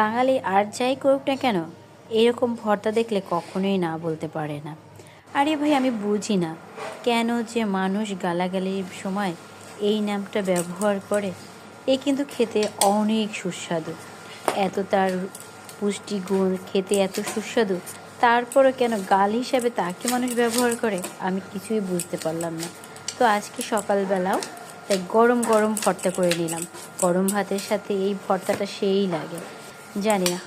বাঙালি আর যাই করুক না কেন, এরকম ভর্তা দেখলে কখনোই না বলতে পারে না। আরে ভাই, আমি বুঝি না কেন যে মানুষ গালাগালির সময় এই নামটা ব্যবহার করে। এ কিন্তু খেতে অনেক সুস্বাদু, এত তার পুষ্টিগুণ, খেতে এত সুস্বাদু, তারপরও কেন গাল হিসাবে তাকে মানুষ ব্যবহার করে, আমি কিছুই বুঝতে পারলাম না। তো আজকে সকালবেলাও তাই গরম গরম ভর্তা করে নিলাম। গরম ভাতের সাথে এই ভর্তাটা সেই লাগে। জানি না,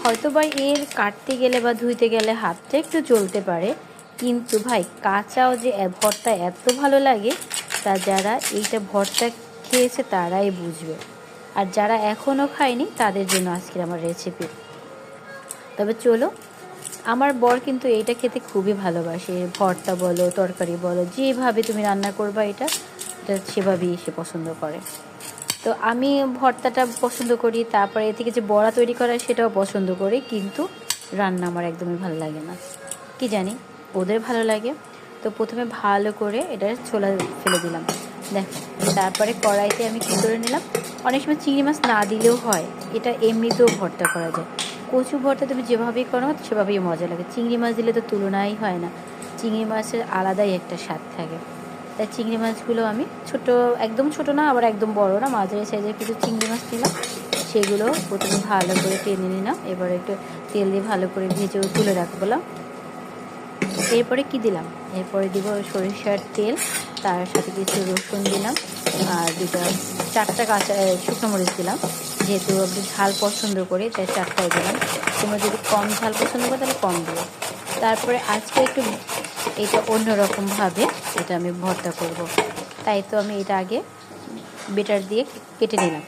হয়তো বা এর কাটতে গেলে বা ধুইতে গেলে হাতটা একটু জ্বলতে পারে, কিন্তু ভাই কাঁচাও যে ভর্তা এত ভালো লাগে, তা যারা এইটা ভর্তা খেয়েছে তারাই বুঝবে। আর যারা এখনও খায়নি তাদের জন্য আজকের আমার রেসিপি। তবে চলো, আমার বর কিন্তু এইটা খেতে খুবই ভালোবাসে। ভর্তা বলো, তরকারি বলো, যেভাবে তুমি রান্না করবা এটা এটা সেভাবেই সে পছন্দ করে। তো আমি ভর্তাটা পছন্দ করি, তারপরে এ থেকে যে বড়া তৈরি করা সেটাও পছন্দ করি, কিন্তু রান্না আমার একদমই ভালো লাগে না। কি জানি ওদের ভালো লাগে। তো প্রথমে ভালো করে এটা ছোলা ফেলে দিলাম, দেখ। তারপরে কড়াইতে আমি কী করে নিলাম, অনেক সময় চিংড়ি মাছ না দিলেও হয়, এটা এমনিতেও ভর্তা করা যায়। কচু ভর্তা তুমি যেভাবেই করো সেভাবেই মজা লাগে, চিংড়ি মাছ দিলে তো তুলনাই হয় না। চিংড়ি মাছের আলাদাই একটা স্বাদ থাকে। তাই চিংড়ি মাছগুলো আমি ছোট, একদম ছোট না আবার একদম বড় না, মাঝারি সাইজের কিছু চিংড়ি মাছ নিলাম। সেগুলো প্রথমে ভালো করে টেনে নিলাম, এবার একটু তেল দিয়ে ভালো করে ভেজে তুলে রাখলাম। এরপরে কি দিলাম, এরপরে দিব সরিষার তেল, তার সাথে কিছু রসুন দিলাম, আর চারটা কাঁচা শুকনো মরিচ দিলাম। যেহেতু আমি ঝাল পছন্দ করি তাই চারটাই দিলাম। তোমরা যদি কম ঝাল পছন্দ করো তাহলে কম দিও। তারপরে আজকে একটু এটা অন্যরকমভাবে এটা আমি ভর্তা করব। তাই তো আমি এটা আগে বেটার দিয়ে কেটে নিলাম।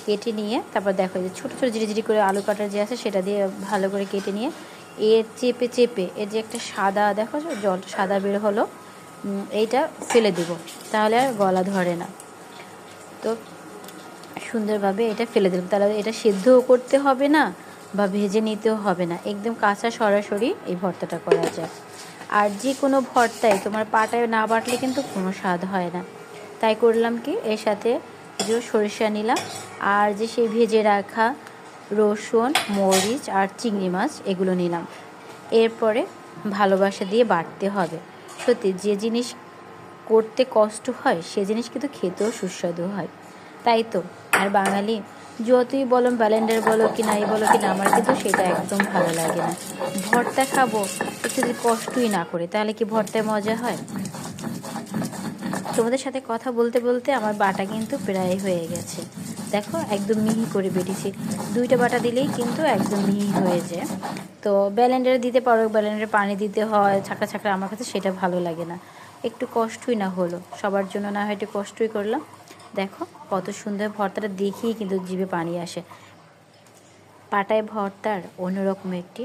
কেটে নিয়ে তারপর দেখো যে ছোটো ছোটো জিরি করে আলু কাটার যে আছে সেটা দিয়ে ভালো করে কেটে নিয়ে এর চেপে চেপে এর যে একটা সাদা, দেখো জল সাদা বের হলো, এইটা ফেলে দেব, তাহলে আর গলা ধরে না। তো সুন্দরভাবে এটা ফেলে দিলাম, তাহলে এটা সেদ্ধও করতে হবে না বা ভেজে নিতেও হবে না, একদম কাঁচা সরাসরি এই ভর্তাটা করা যায়। আর যে কোনো ভর্তায় তোমার পাটায় না বাটলে কিন্তু কোনো স্বাদ হয় না। তাই করলাম কি, এর সাথে যে সরিষা নিলাম, আর যে সেই ভেজে রাখা রসুন, মরিচ আর চিংড়ি মাছ এগুলো নিলাম। এরপরে ভালোবাসা দিয়ে বাটতে হবে। সত্যি যে জিনিস করতে কষ্ট হয় সে জিনিস কিন্তু খেতেও সুস্বাদু হয়। তাই তো। আর বাঙালি যতই বলো, ব্যালেন্ডার বলো কি নাই বলো কি না, আমার কিন্তু সেটা একদম ভালো লাগে না। ভর্তা খাবো একটু যদি কষ্টই না করে, তাহলে কি ভর্তায় মজা হয়? তোমাদের সাথে কথা বলতে বলতে আমার বাটা কিন্তু প্রায় হয়ে গেছে। দেখো একদম মিহি করে বেটেছি, দুইটা বাটা দিলেই কিন্তু একদম মিহি হয়ে যায়। তো ব্যালেন্ডারে দিতে পারো, ব্যালেন্ডারে পানি দিতে হয় ছাঁকড়া ছাঁকড়া, আমার কাছে সেটা ভালো লাগে না। একটু কষ্টই না হলো, সবার জন্য না হয় একটু কষ্টই করলাম। দেখো কত সুন্দর ভর্তাটা, দেখেই কিন্তু জিভে পানি আসে। পাটায় ভর্তার অন্যরকম একটি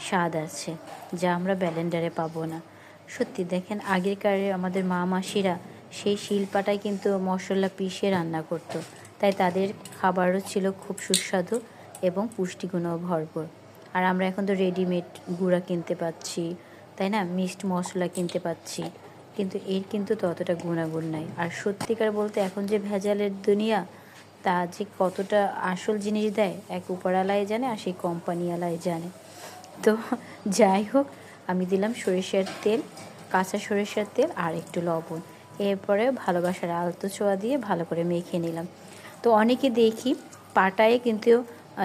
স্বাদ আছে, যা আমরা ব্যালেন্ডারে পাবো না। সত্যি দেখেন, আগেকার আমাদের মা মাসিরা সেই শিলপাটায় কিন্তু মশলা পিষে রান্না করতো, তাই তাদের খাবারও ছিল খুব সুস্বাদু এবং পুষ্টিগুণও ভরপুর। আর আমরা এখন তো রেডিমেড গুঁড়া কিনতে পাচ্ছি, তাই না, মিক্সড মশলা কিনতে পাচ্ছি, কিন্তু এর কিন্তু ততটা গুণাগুণ নাই। আর সত্যিকার বলতে এখন যে ভেজালের দুনিয়া, তা যে কতটা আসল জিনিস দেয় এক উপরওয়ালাই জানে, আর সেই কোম্পানিওয়ালাই জানে। তো যাই হোক, আমি দিলাম সরিষার তেল, কাঁচা সরিষার তেল আর একটু লবণ। এরপরে ভালোবাসার আলতো ছোঁয়া দিয়ে ভালো করে মেখে নিলাম। তো অনেকে দেখি পাটায় কিন্তু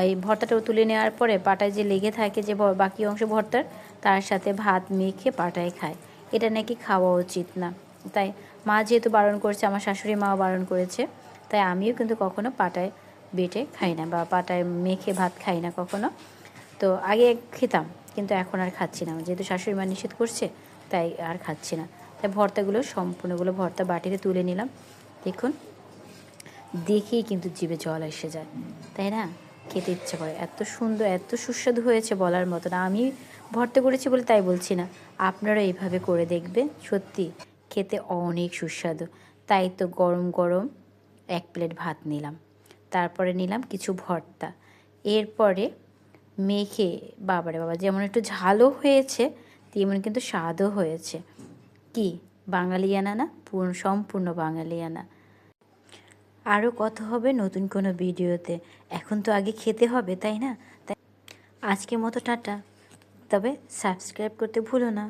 এই ভর্তাটাও তুলে নেওয়ার পরে পাটায় যে লেগে থাকে যে বাকি অংশ ভর্তার, তার সাথে ভাত মেখে পাটায় খায়। এটা নাকি খাওয়া উচিত না। তাই মা যেহেতু বারণ করেছে, আমার শাশুড়ি মাও বারণ করেছে, তাই আমিও কিন্তু কখনো পাটায় বেটে খাই না বা পাটায় মেখে ভাত খাই না কখনো। তো আগে খেতাম, কিন্তু এখন আর খাচ্ছি না, যেহেতু শাশুড়ি মা নিষেধ করছে তাই আর খাচ্ছি না। তাই ভর্তাগুলো সম্পূর্ণগুলো ভর্তা বাটিতে তুলে নিলাম। দেখুন, দেখেই কিন্তু জিভে জল এসে যায়, তাই না, খেতে ইচ্ছে করে। এত সুন্দর, এত সুস্বাদু হয়েছে বলার মতো না। আমি ভর্তা করেছি বলে তাই বলছি না, আপনারা এইভাবে করে দেখবেন, সত্যি খেতে অনেক সুস্বাদু। তাই তো গরম গরম এক প্লেট ভাত নিলাম, তারপরে নিলাম কিছু ভর্তা, এরপরে মেখে, বাবারে বাবা, যেমন একটু ঝালও হয়েছে তেমন কিন্তু স্বাদও হয়েছে। কি বাঙালিয়ানা না, সম্পূর্ণ বাঙালিয়ানা। আরও কথা হবে নতুন কোনো ভিডিওতে। এখন তো আগে খেতে হবে, তাই না? তাই আজকের মতো টাটা, তবে সাবস্ক্রাইব করতে ভুলো না।